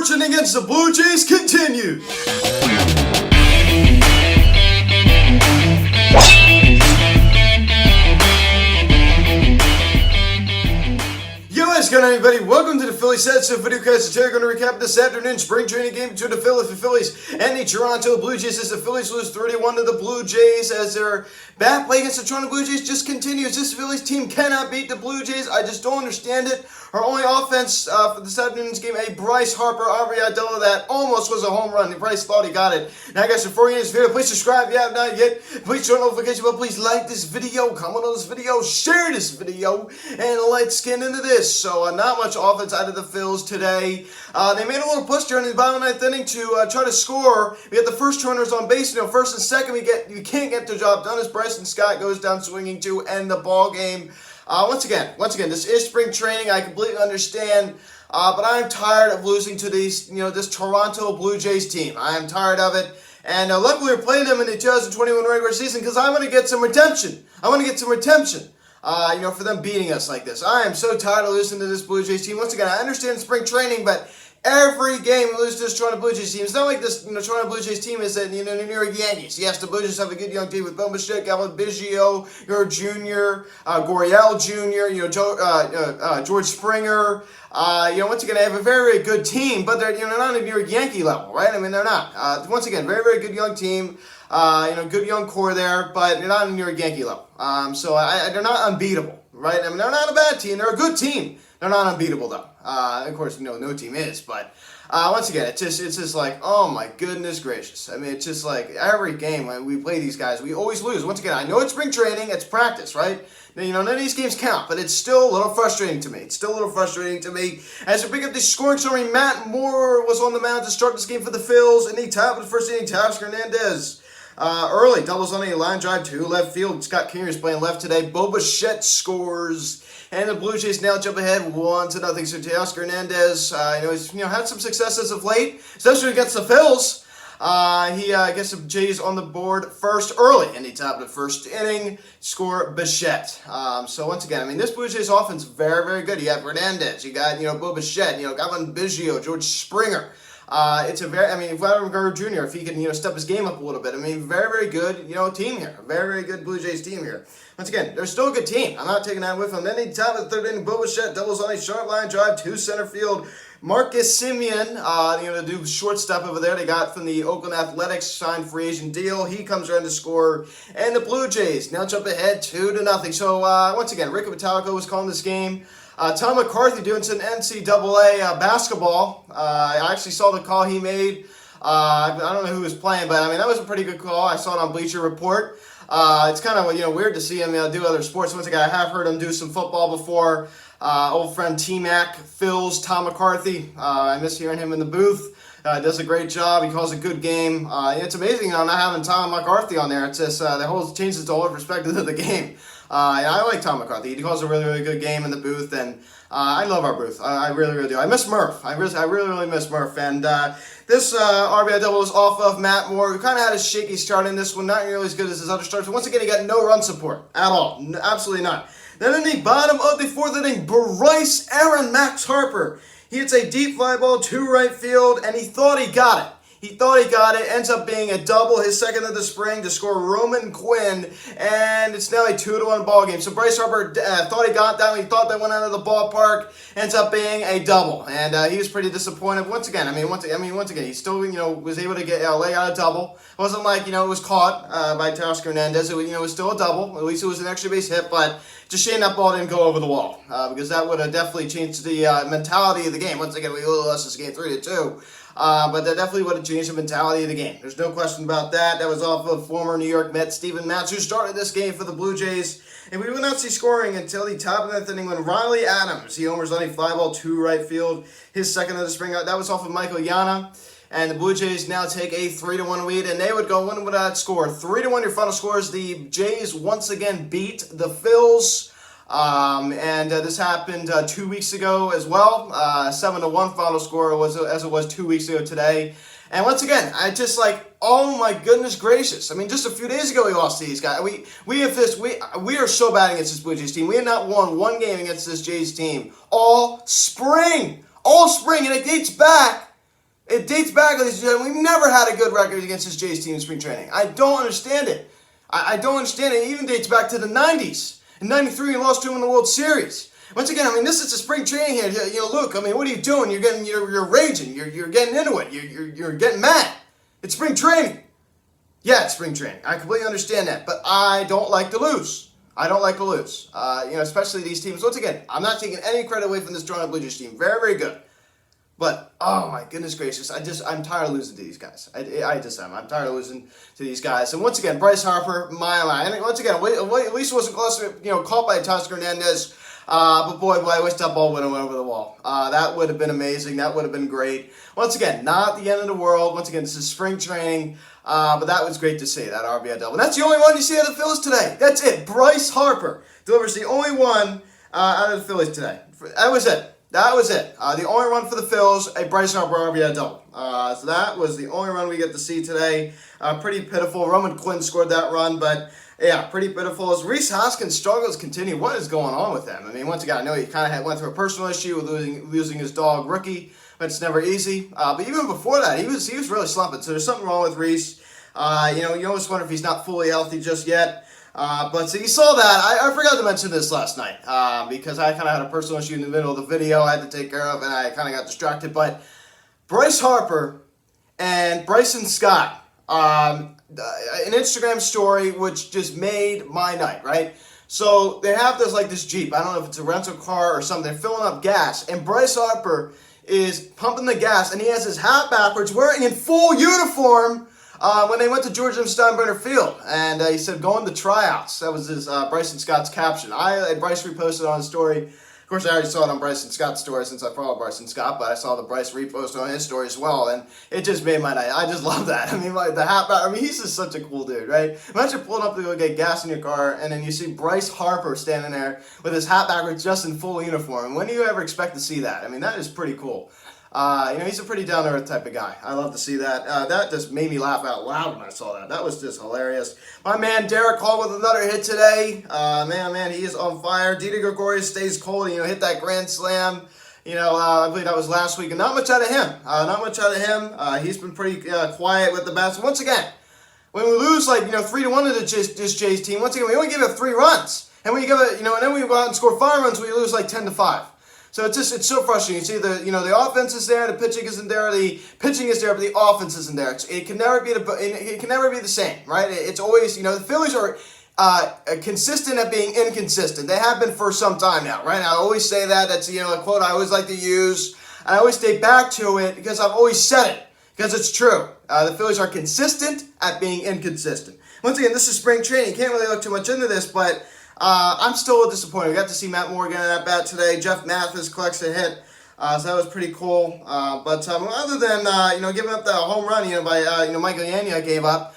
fortune against the Blue Jays continues. What's going on, everybody? Welcome to the Phillies Heads Up Videocast. Today we're going to recap this afternoon spring training game between the Philadelphia Phillies and the Toronto Blue Jays as the Phillies lose 3-1 to the Blue Jays as their bad play against the Toronto Blue Jays just continues. This Phillies team cannot beat the Blue Jays. I just don't understand it. Our only offense for this afternoon's game, a Bryce Harper RBI double that almost was a home run. Bryce thought he got it. Now, guys, before you get this video, please subscribe if you have not yet. Please turn on notifications bell. Please like this video, comment on this video, share this video, and let's get into this. So, not much offense out of the Phils today. They made a little push during the bottom of the ninth inning to try to score. We had the first runners on base. First and second, we can't get the job done as Bryson Scott goes down swinging to end the ball game. Once again, this is spring training. I completely understand, but I'm tired of losing to these, this Toronto Blue Jays team. I am tired of it, and luckily we're playing them in the 2021 regular season because I want to get some redemption. For them beating us like this. I am so tired of losing to this Blue Jays team. Once again, I understand spring training, but every game we lose to this Toronto Blue Jays team. It's not like this, Toronto Blue Jays team is the New York Yankees. Yes, the Blue Jays have a good young team with Bill Bichette, Galvin Biggio, Jr., Goriel Jr., George Springer. Once again, they have a very, very good team, but they're not on a New York Yankee level, right? I mean, they're not. Once again, very, very good young team. Good young core there, but they're not on a New York Yankee level. So they're not unbeatable, right? I mean, they're not a bad team. They're a good team. They're not unbeatable, though. Of course, no team is, but once again, it's just like, oh my goodness gracious. I mean, it's just like every game when we play these guys, we always lose. Once again, I know it's spring training, it's practice, right? None of these games count, but it's still a little frustrating to me. As we pick up the scoring summary, Matt Moore was on the mound to start this game for the Phils, and he top of the first inning, Teoscar Hernandez. Early doubles on a line drive to left field. Scott Kingery is playing left today. Bo Bichette scores, and the Blue Jays now jump ahead 1-0. So Teoscar Hernandez, he's had some success as of late, especially against the Phils. He gets the Jays on the board first early in the top of the first inning. Score Bichette. So once again, this Blue Jays offense very, very good. You have Hernandez, you got Bo Bichette, Galvin Biggio, George Springer. It's a very, Vladimir Guerrero Jr., if he can, step his game up a little bit. Very, very good, team here. Very, very good Blue Jays team here. Once again, they're still a good team. I'm not taking that with them. Then they top of the third inning, Bo Bichette doubles on a short line drive to center field. Marcus Semien, the dude shortstop over there, they got from the Oakland Athletics, signed free agent deal. He comes around to score, and the Blue Jays now jump ahead 2-0. So once again, Rick Metallico was calling this game. Tom McCarthy doing some NCAA basketball. I actually saw the call he made. I don't know who was playing, but that was a pretty good call. I saw it on Bleacher Report. It's kind of weird to see him do other sports. Once again, I have heard him do some football before. Old friend T-Mac, Phil's, Tom McCarthy. I miss hearing him in the booth. Does a great job. He calls a good game. It's amazing, not having Tom McCarthy on there. It's just changes the whole perspective of the game. And I like Tom McCarthy. He calls a really, really good game in the booth, and I love our booth. I really, really do. I miss Murph. I really, really miss Murph. And this RBI double was off of Matt Moore, who kind of had a shaky start in this one, not nearly as good as his other starts. But once again, he got no run support at all. Absolutely not. Then in the bottom of the fourth inning, Max Harper. He hits a deep fly ball to right field, and he thought he got it. Ends up being a double, his second of the spring, to score Roman Quinn, and it's now a 2-1 ball game. So Bryce Harper thought he got that. He thought that went out of the ballpark. Ends up being a double, and he was pretty disappointed. Once again, he still was able to lay out a double. It wasn't like it was caught by Teoscar Hernandez. It was still a double. At least it was an extra base hit, but just shame that ball didn't go over the wall because that would have definitely changed the mentality of the game. Once again, we lost this game 3-2. But that definitely would have changed the mentality of the game. There's no question about that. That was off of former New York Met Steven Matz, who started this game for the Blue Jays. And we would not see scoring until the top of the ninth inning when Riley Adams, he homers on a fly ball to right field. His second of the spring. That was off of Michael Yana. And the Blue Jays now take a 3-1 lead, and they would go win with that score. 3-1 your final score as the Jays once again beat the Phils. This happened 2 weeks ago as well. 7-1 final score as it was 2 weeks ago today. And once again, I just oh my goodness gracious. Just a few days ago we lost to these guys. We are so bad against this Blue Jays team. We have not won one game against this Jays team all spring, and it dates back It dates back, ladies and gentlemen. We've never had a good record against this Jays team in spring training. I don't understand it. I don't understand it. It even dates back to the 90s. In 93, we lost to him in the World Series. Once again, I mean, this is a spring training here. You know, Luke, I mean, what are you doing? You're raging. You're getting into it. You're getting mad. It's spring training. Yeah, it's spring training. I completely understand that. But I don't like to lose. I don't like to lose. Especially these teams. Once again, I'm not taking any credit away from this Toronto Blue Jays team. Very, very good. But, oh my goodness gracious, I'm tired of losing to these guys. I just am. I'm tired of losing to these guys. And once again, Bryce Harper, my. And once again, at least it wasn't close to, caught by Teoscar Hernandez. But boy, I wish that ball would have went over the wall. That would have been amazing. That would have been great. Once again, not the end of the world. Once again, this is spring training. But that was great to see, that RBI double. And that's the only one you see out of the Phillies today. That's it. Bryce Harper delivers the only one out of the Phillies today. That was it. That was it. The only run for the Phils, a Bryce Harper RBI double. So that was the only run we get to see today. Pretty pitiful. Roman Quinn scored that run, but yeah, pretty pitiful. As Rhys Hoskins' struggles continue, what is going on with him? I mean, once again, I know he kind of went through a personal issue with losing his dog, Rookie, but it's never easy. But even before that, he was really slumping. So there's something wrong with Rhys. You always wonder if he's not fully healthy just yet. But so you saw that. I forgot to mention this last night because I kind of had a personal issue in the middle of the video I had to take care of, and I kind of got distracted. But Bryce Harper and Bryson Scott, an Instagram story which just made my night, right? So they have this Jeep. I don't know if it's a rental car or something. They're filling up gas, and Bryce Harper is pumping the gas, and he has his hat backwards, wearing in full uniform. When they went to George M. Steinbrenner Field, and he said, going to tryouts. That was his Bryson Scott's caption. Bryce reposted on his story. Of course, I already saw it on Bryson Scott's story since I follow Bryson Scott, but I saw the Bryce repost on his story as well, and it just made my night. I just love that. I mean, the hat back. I mean, he's just such a cool dude, right? Imagine pulling up to go get gas in your car, and then you see Bryce Harper standing there with his hat backwards, just in full uniform. When do you ever expect to see that? I mean, that is pretty cool. He's a pretty down-to-earth type of guy. I love to see that. That just made me laugh out loud when I saw that. That was just hilarious. My man Derek Hall with another hit today. Man, he is on fire. Didi Gregorius stays cold. Hit that grand slam. I believe that was last week. And not much out of him. He's been pretty quiet with the bats. Once again, when we lose 3-1 to this Jays team, once again, we only give up 3 runs. And when you give it, and then we go out and score 5 runs, we lose 10-5. So it's so frustrating. You see the offense is there, the pitching isn't there, the pitching is there, but the offense isn't there. It can never be the same, right? It's always the Phillies are consistent at being inconsistent. They have been for some time now, right? I always say that. That's a quote I always like to use. I always stay back to it because I've always said it because it's true. The Phillies are consistent at being inconsistent. Once again, this is spring training. Can't really look too much into this, but I'm still disappointed. We got to see Matt Moore get at bat today. Jeff Mathis collects a hit, so that was pretty cool. But other than giving up the home run, by Michael Yania gave up.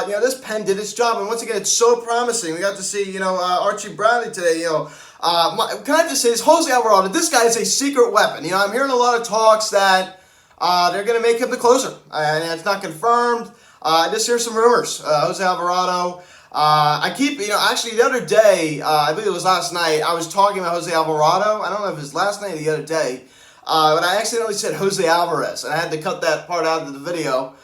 This pen did its job, and once again, it's so promising. We got to see Archie Bradley today. Can I just say this? Jose Alvarado, this guy is a secret weapon. I'm hearing a lot of talks that they're going to make him the closer, and it's not confirmed. I just hear some rumors. Jose Alvarado. Actually the other day, I believe it was last night, I was talking about Jose Alvarado. I don't know if it was last night or the other day, but I accidentally said Jose Alvarez, and I had to cut that part out of the video,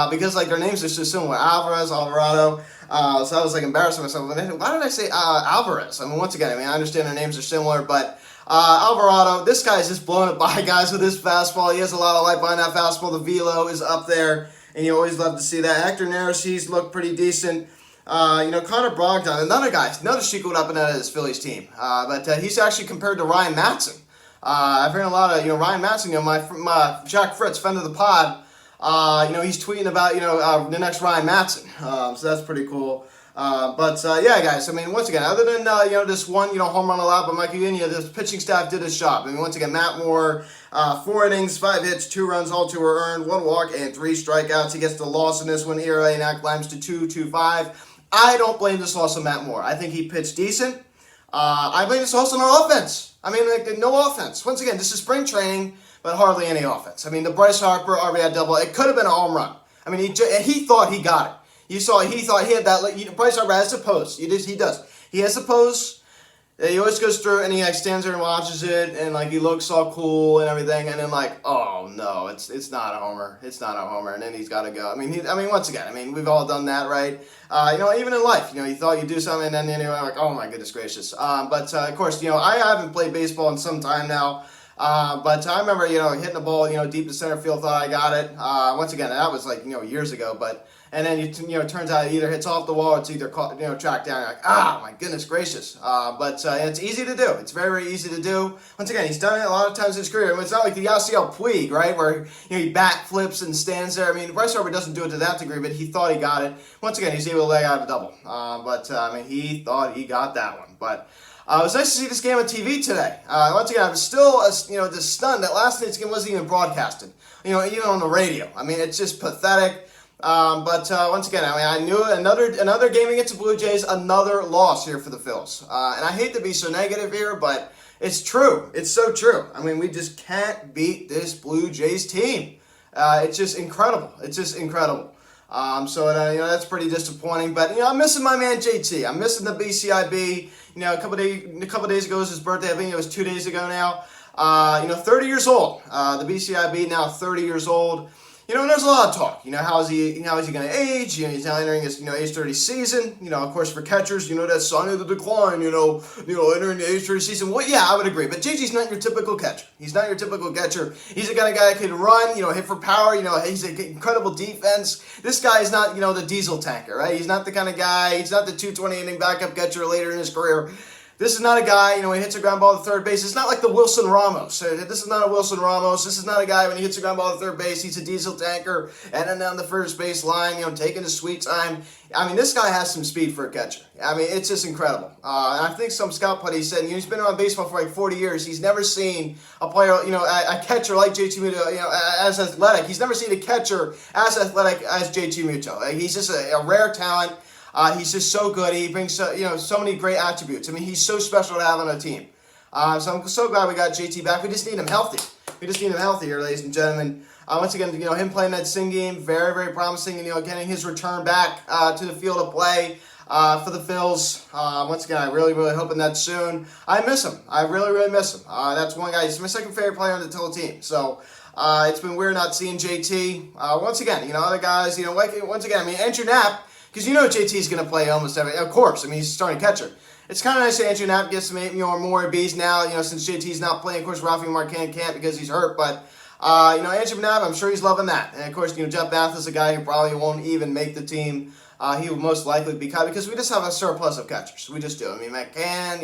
because their names are so similar, Alvarez, Alvarado, so I was embarrassing myself. Why did I say Alvarez? I mean, once again, I understand their names are similar, but Alvarado, this guy's just blowing it by guys with his fastball. He has a lot of light behind that fastball. The velo is up there, and you always love to see that. Hector Neris, he's looked pretty decent. Connor Brogdon, another secret up and out of this Phillies team. But he's actually compared to Ryan Matson. I've heard a lot of, Ryan Matson, my Jack Fritz, friend of the pod, he's tweeting about, the next Ryan Matson. So that's pretty cool. Yeah, guys, once again, other than, this one, home run allowed by Michael Yania, this pitching staff did its job. Once again, Matt Moore, 4 innings, 5 hits, 2 runs, all 2 were earned, 1 walk, and 3 strikeouts. He gets the loss in this one. ERA now climbs to 2.25. I don't blame this loss on Matt Moore. I think he pitched decent. I blame this loss on our offense. No offense. Once again, this is spring training, but hardly any offense. The Bryce Harper RBI double, it could have been a home run. He thought he got it. He thought he had that. Bryce Harper has the post. He does. He has the post. He always goes through and he like stands there and watches it and like he looks all cool and everything, and then like, oh no, it's not a homer. It's not a homer, and then he's got to go. I mean, once again, I mean, we've all done that, right? Even in life, you thought you'd do something and then you're like, oh my goodness gracious. But of course, I haven't played baseball in some time now. But I remember, hitting the ball, deep to center field, thought I got it. Once again, that was like, years ago, and then, it turns out it either hits off the wall or it's either caught, tracked down. You're like, my goodness gracious. But it's easy to do. It's very, very easy to do. Once again, he's done it a lot of times in his career. I mean, it's not like the Yasiel Puig, right, where, he back flips and stands there. I mean, Bryce Harper doesn't do it to that degree, but he thought he got it. Once again, he's able to lay out a double. He thought he got that one. But it was nice to see this game on TV today. Once again, I was still, just stunned that last night's game wasn't even broadcasted, even on the radio. I mean, it's just pathetic. Once again, I knew another game against the Blue Jays, another loss here for the Phils. And I hate to be so negative here, but it's true. It's so true. I mean, we just can't beat this Blue Jays team. It's just incredible. It's just incredible. That's pretty disappointing. But, I'm missing my man JT. I'm missing the BCIB. A couple days ago was his birthday. I think it was 2 days ago now. 30 years old. The BCIB now 30 years old. And there's a lot of talk. How is he going to age? He's now entering his, age 30 season. Of course, for catchers, that sign of the decline, entering the age 30 season. Well, yeah, I would agree. But JT's not your typical catcher. He's not your typical catcher. He's the kind of guy that can run, hit for power. He's an incredible defense. This guy is not, the diesel tanker, right? He's not the kind of guy. He's not the 220 inning backup catcher later in his career. This is not a guy, he hits a ground ball to third base. It's not like the Wilson Ramos. This is not a Wilson Ramos. This is not a guy when he hits a ground ball to third base, he's a diesel tanker, and then down the first base line, taking his sweet time. I mean, this guy has some speed for a catcher. I mean, it's just incredible. And I think some scout buddy said, he's been around baseball for like 40 years. He's never seen a player, a catcher like JT Muto, as athletic. He's never seen a catcher as athletic as JT Muto. He's just a rare talent. He's just so good. He brings so many great attributes. I mean, he's so special to have on a team. So I'm so glad we got JT back. We just need him healthy. We just need him healthy here, ladies and gentlemen. Once again, him playing that Sing game, very, very promising. And getting his return back to the field of play for the Phils. Once again, I really, really hoping that soon. I miss him. I really, really miss him. That's one guy. He's my second favorite player on the total team. So it's been weird not seeing JT. Once again, other guys, once again, Andrew Knapp. Because JT's going to play almost every, of course. I mean, he's a starting catcher. It's kind of nice that Andrew Knapp gets some more Bs now, since JT's not playing. Of course, Rafi Marquand can't because he's hurt. But, Andrew Knapp, I'm sure he's loving that. And, of course, Jeff Bath is a guy who probably won't even make the team. He will most likely be cut because we just have a surplus of catchers. We just do. I mean, McCann,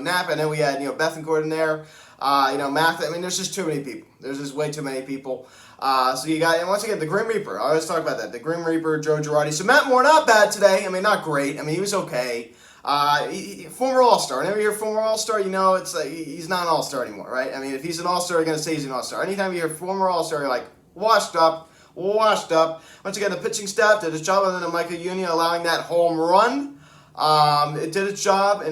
Knapp, and then we had, Bethancourt in there. Math. I mean, there's just too many people. There's just way too many people. So you got, and once again, the Grim Reaper. I always talk about that. The Grim Reaper, Joe Girardi. So Matt Moore, not bad today. I mean, not great. I mean, he was okay. Former All-Star. Whenever you're a former All-Star, it's like he's not an All-Star anymore, right? I mean, if he's an All-Star, you're going to say he's an All-Star. Anytime you hear former All-Star, you're like, washed up. Once again, the pitching staff did its job other than Michael Union allowing that home run. It did its job, and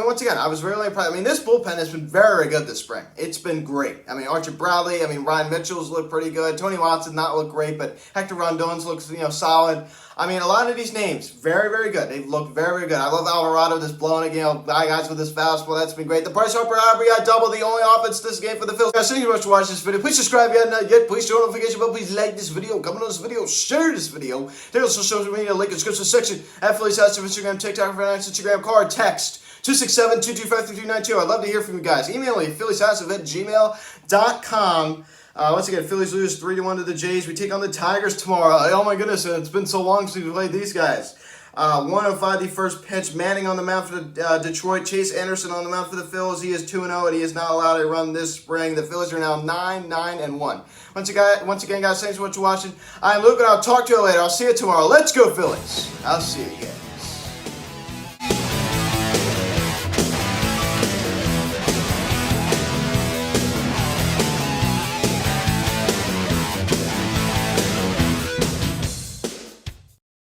once again, I was really proud. I mean, this bullpen has been very, very good this spring. It's been great. I mean, Archie Bradley, Ryan Mitchell's looked pretty good. Tony Watson not look great, but Hector Rondon's looks, solid. I mean, a lot of these names, very, very good. They've looked very, very good. I love Alvarado just blowing it, guys with his fastball. That's been great. The Bryce Harper RBI double, the only offense this game for the Phillies. Guys, thank you so much for watching this video. Please subscribe if you haven't yet. Please turn on the notification bell. Please like this video, comment on this video, share this video. Take also social media link in the description section at Phillies House of Instagram, TikTok, Instagram, card, text 267-225-3392. I'd love to hear from you guys. Email me at phillieshouse@gmail.com. Once again, Phillies lose 3-1 to the Jays. We take on the Tigers tomorrow. Oh my goodness, it's been so long since we played these guys. 105 the first pitch. Manning on the mound for the Detroit. Chase Anderson on the mound for the Phillies. He is 2-0 and he is not allowed a run this spring. The Phillies are now 9-9-1. Once again, guys, thanks so much for watching. I'm Luke and I'll talk to you later. I'll see you tomorrow. Let's go, Phillies. I'll see you again.